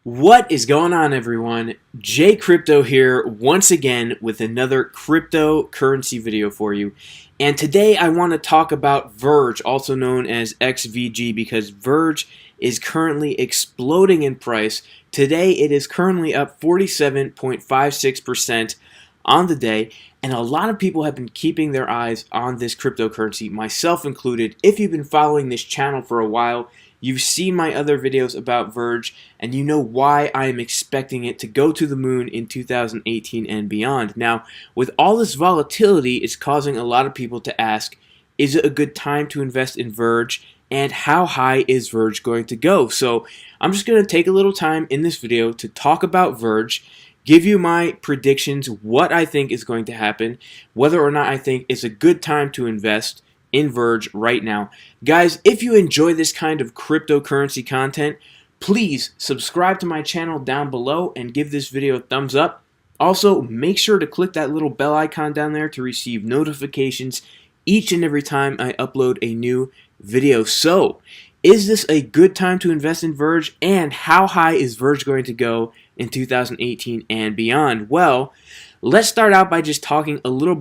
What is going on, everyone? Jay Crypto here once again with another cryptocurrency video for you. And today I want to talk about Verge, also known as XVG, because Verge is currently exploding in price. Today it is currently up 47.56% on the day, and a lot of people have been keeping their eyes on this cryptocurrency, myself included. If you've been following this channel for a while, you've seen my other videos about Verge, and you know why I am expecting it to go to the moon in 2018 and beyond. Now, with all this volatility, it's causing a lot of people to ask, is it a good time to invest in Verge, and how high is Verge going to go? So I'm just going to take a little time in this video to talk about Verge, give you my predictions, what I think is going to happen, whether or not I think it's a good time to invest in Verge right now. Guys, if you enjoy this kind of cryptocurrency content, please subscribe to my channel down below and give this video a thumbs up. Also, make sure to click that little bell icon down there to receive notifications each and every time I upload a new video. So, is this a good time to invest in Verge, and how high is Verge going to go in 2018 and beyond? Well, let's start out by just talking a little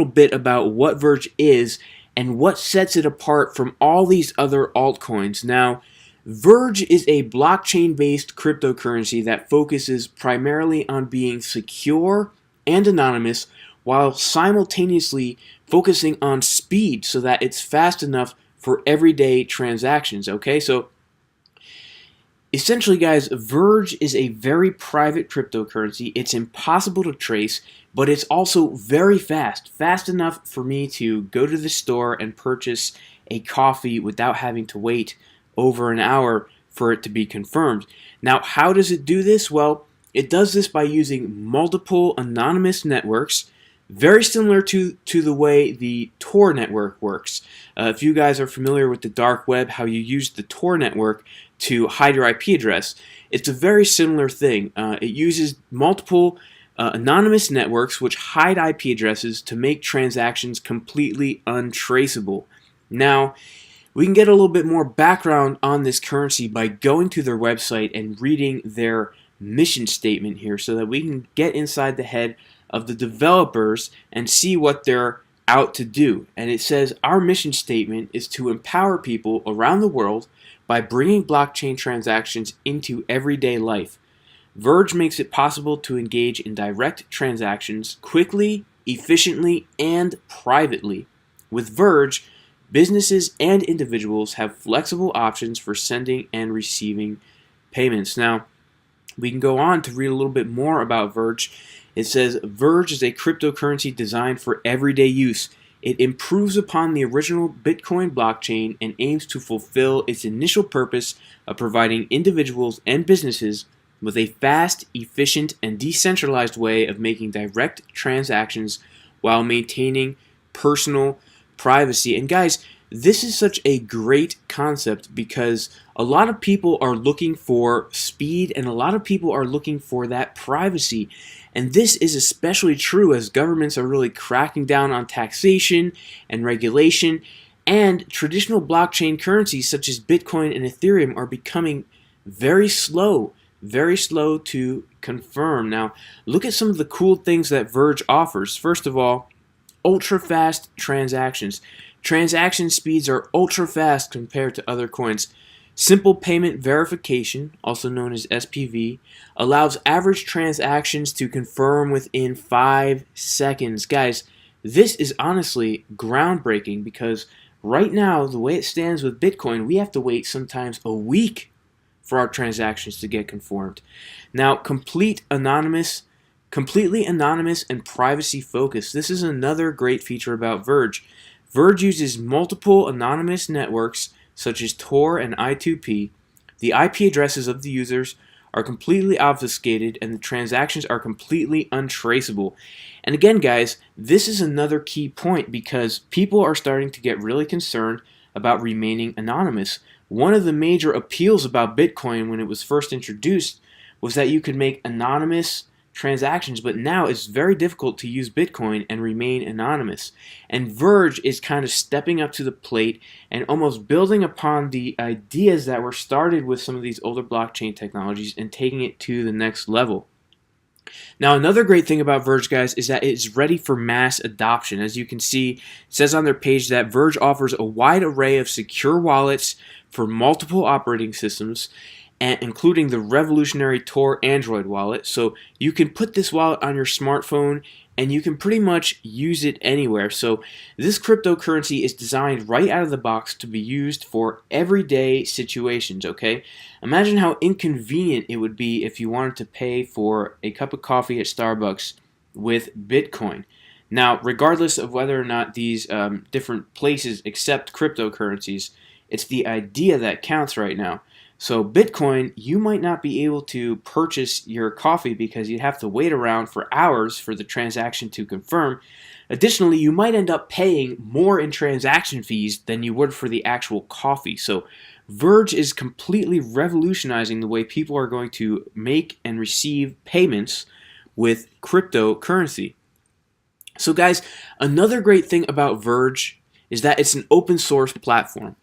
bit about what Verge is and what sets it apart from all these other altcoins. Now, Verge is a blockchain-based cryptocurrency that focuses primarily on being secure and anonymous while simultaneously focusing on speed so that it's fast enough for everyday transactions. Okay, so essentially, guys, Verge is a very private cryptocurrency. It's impossible to trace, but it's also very fast. Fast enough for me to go to the store and purchase a coffee without having to wait over an hour for it to be confirmed. Now, how does it do this? Well, it does this by using multiple anonymous networks, very similar to the way the Tor network works. If you guys are familiar with the dark web, how you use the Tor network to hide your IP address, it's a very similar thing. It uses multiple anonymous networks which hide IP addresses to make transactions completely untraceable. Now, we can get a little bit more background on this currency by going to their website and reading their mission statement here so that we can get inside the head of the developers and see what they're out to do. And it says, our mission statement is to empower people around the world by bringing blockchain transactions into everyday life. Verge makes it possible to engage in direct transactions quickly, efficiently, and privately. With Verge, businesses and individuals have flexible options for sending and receiving payments. Now, we can go on to read a little bit more about Verge. It says, Verge is a cryptocurrency designed for everyday use. It improves upon the original Bitcoin blockchain and aims to fulfill its initial purpose of providing individuals and businesses with a fast, efficient, and decentralized way of making direct transactions while maintaining personal privacy. And guys, this is such a great concept because a lot of people are looking for speed and a lot of people are looking for that privacy. And this is especially true as governments are really cracking down on taxation and regulation, and traditional blockchain currencies such as Bitcoin and Ethereum are becoming very slow to confirm. Now, look at some of the cool things that Verge offers. First of all, ultra-fast transactions. Transaction speeds are ultra-fast compared to other coins. Simple payment verification, also known as SPV, allows average transactions to confirm within 5 seconds. Guys, this is honestly groundbreaking because right now, the way it stands with Bitcoin, we have to wait sometimes a week for our transactions to get confirmed. Now, completely anonymous and privacy focused. This is another great feature about Verge. Verge uses multiple anonymous networks such as Tor and I2P. The IP addresses of the users are completely obfuscated and the transactions are completely untraceable. And again, guys, this is another key point because people are starting to get really concerned about remaining anonymous. One of the major appeals about Bitcoin when it was first introduced was that you could make anonymous transactions, but now it's very difficult to use Bitcoin and remain anonymous. And Verge is kind of stepping up to the plate and almost building upon the ideas that were started with some of these older blockchain technologies and taking it to the next level. Now, another great thing about Verge, guys, is that it's ready for mass adoption. As you can see, it says on their page that Verge offers a wide array of secure wallets for multiple operating systems, and including the revolutionary Tor Android wallet. So you can put this wallet on your smartphone and you can pretty much use it anywhere. So this cryptocurrency is designed right out of the box to be used for everyday situations, okay? Imagine how inconvenient it would be if you wanted to pay for a cup of coffee at Starbucks with Bitcoin. Now, regardless of whether or not these different places accept cryptocurrencies, it's the idea that counts right now. So Bitcoin, you might not be able to purchase your coffee because you'd have to wait around for hours for the transaction to confirm. Additionally, you might end up paying more in transaction fees than you would for the actual coffee. So Verge is completely revolutionizing the way people are going to make and receive payments with cryptocurrency. So guys, another great thing about Verge is that it's an open source platform.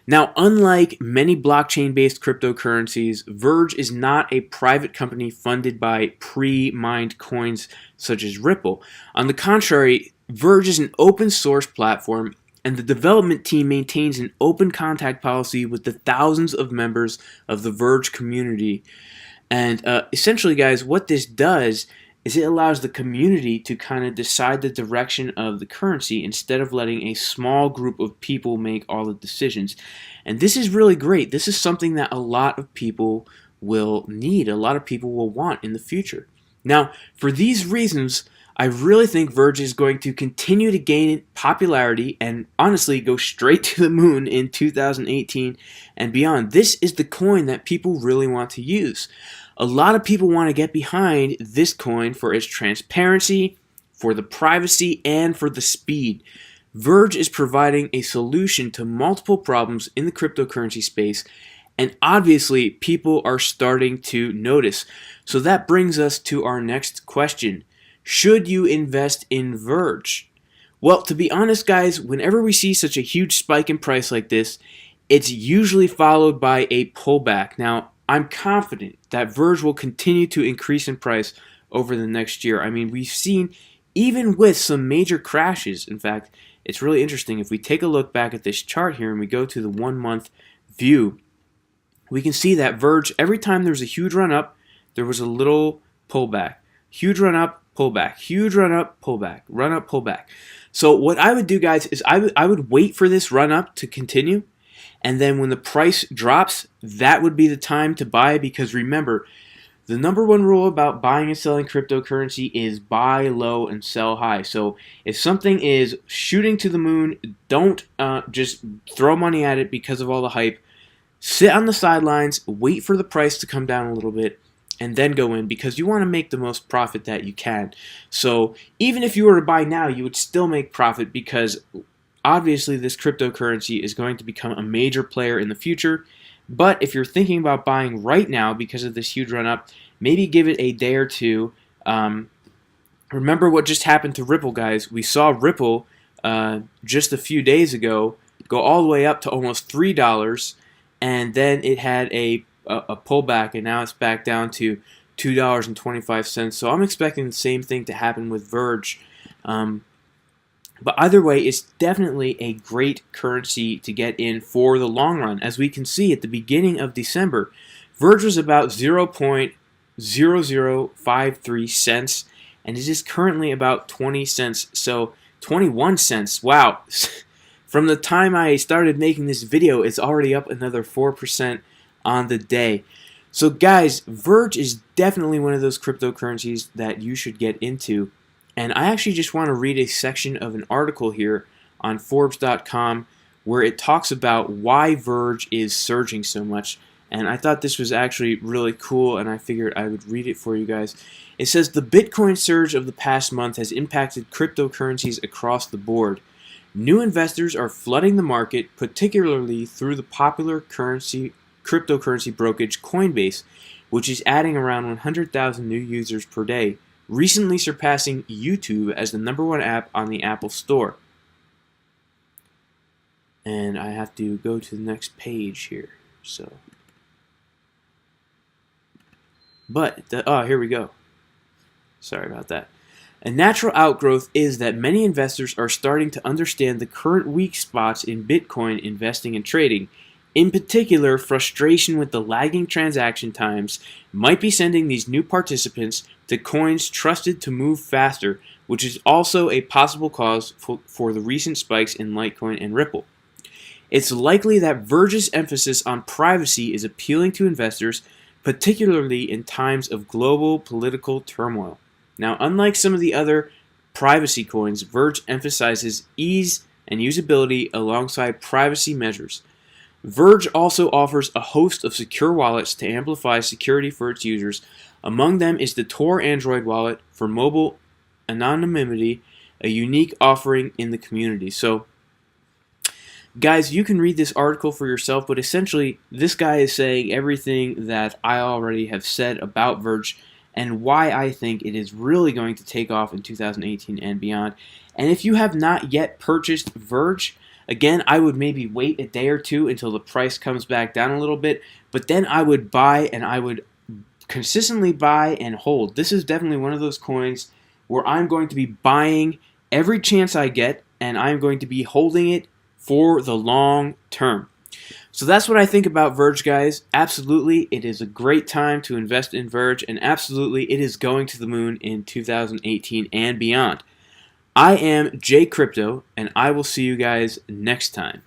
Now, unlike many blockchain-based cryptocurrencies, Verge is not a private company funded by pre-mined coins such as Ripple. On the contrary, Verge is an open source platform, and the development team maintains an open contact policy with the thousands of members of the Verge community. And essentially, guys, what this does is it allows the community to kind of decide the direction of the currency instead of letting a small group of people make all the decisions. And this is really great. This is something that a lot of people will need, a lot of people will want in the future. Now, for these reasons, I really think Verge is going to continue to gain popularity and honestly go straight to the moon in 2018 and beyond. This is the coin that people really want to use. A lot of people want to get behind this coin for its transparency, for the privacy, and for the speed. Verge is providing a solution to multiple problems in the cryptocurrency space, and obviously people are starting to notice. So that brings us to our next question. Should you invest in Verge? Well, to be honest, guys, whenever we see such a huge spike in price like this, it's usually followed by a pullback. Now, I'm confident that Verge will continue to increase in price over the next year. I mean, we've seen, even with some major crashes, in fact, it's really interesting. If we take a look back at this chart here and we go to the 1 month view, we can see that Verge, every time there was a huge run up, there was a little pullback. Huge run up, pullback. Huge run up, pullback. Run up, pullback. So what I would do, guys, is I would wait for this run up to continue. And then when the price drops, that would be the time to buy, because remember, the number one rule about buying and selling cryptocurrency is buy low and sell high. So if something is shooting to the moon, don't just throw money at it because of all the hype. Sit on the sidelines, wait for the price to come down a little bit, and then go in, because you want to make the most profit that you can. So even if you were to buy now, you would still make profit, because obviously this cryptocurrency is going to become a major player in the future. But if you're thinking about buying right now because of this huge run up, maybe give it a day or two. Remember what just happened to Ripple, guys. We saw Ripple just a few days ago go all the way up to almost $3, and then it had a pullback, and now it's back down to $2.25. So I'm expecting the same thing to happen with Verge. But either way, it's definitely a great currency to get in for the long run. As we can see at the beginning of December, Verge was about 0.0053 cents, and it is currently about 20 cents. So 21 cents. Wow. From the time I started making this video, it's already up another 4% on the day. So guys, Verge is definitely one of those cryptocurrencies that you should get into. And I actually just want to read a section of an article here on Forbes.com where it talks about why Verge is surging so much. And I thought this was actually really cool, and I figured I would read it for you guys. It says, the Bitcoin surge of the past month has impacted cryptocurrencies across the board. New investors are flooding the market, particularly through the popular cryptocurrency brokerage Coinbase, which is adding around 100,000 new users per day, recently surpassing YouTube as the #1 app on the Apple Store. And I have to go to the next page here. Here we go. Sorry about that. A natural outgrowth is that many investors are starting to understand the current weak spots in Bitcoin investing and trading. In particular, frustration with the lagging transaction times might be sending these new participants to coins trusted to move faster, which is also a possible cause for the recent spikes in Litecoin and Ripple. It's likely that Verge's emphasis on privacy is appealing to investors, particularly in times of global political turmoil. Now, unlike some of the other privacy coins, Verge emphasizes ease and usability alongside privacy measures. Verge also offers a host of secure wallets to amplify security for its users. Among them is the Tor Android wallet for mobile anonymity, a unique offering in the community. So, guys, you can read this article for yourself, but essentially, this guy is saying everything that I already have said about Verge and why I think it is really going to take off in 2018 and beyond. And if you have not yet purchased Verge, again, I would maybe wait a day or two until the price comes back down a little bit, but then I would buy, and I would consistently buy and hold. This is definitely one of those coins where I'm going to be buying every chance I get, and I'm going to be holding it for the long term. So that's what I think about Verge, guys. Absolutely, it is a great time to invest in Verge, and absolutely, it is going to the moon in 2018 and beyond. I am Jay Crypto, and I will see you guys next time.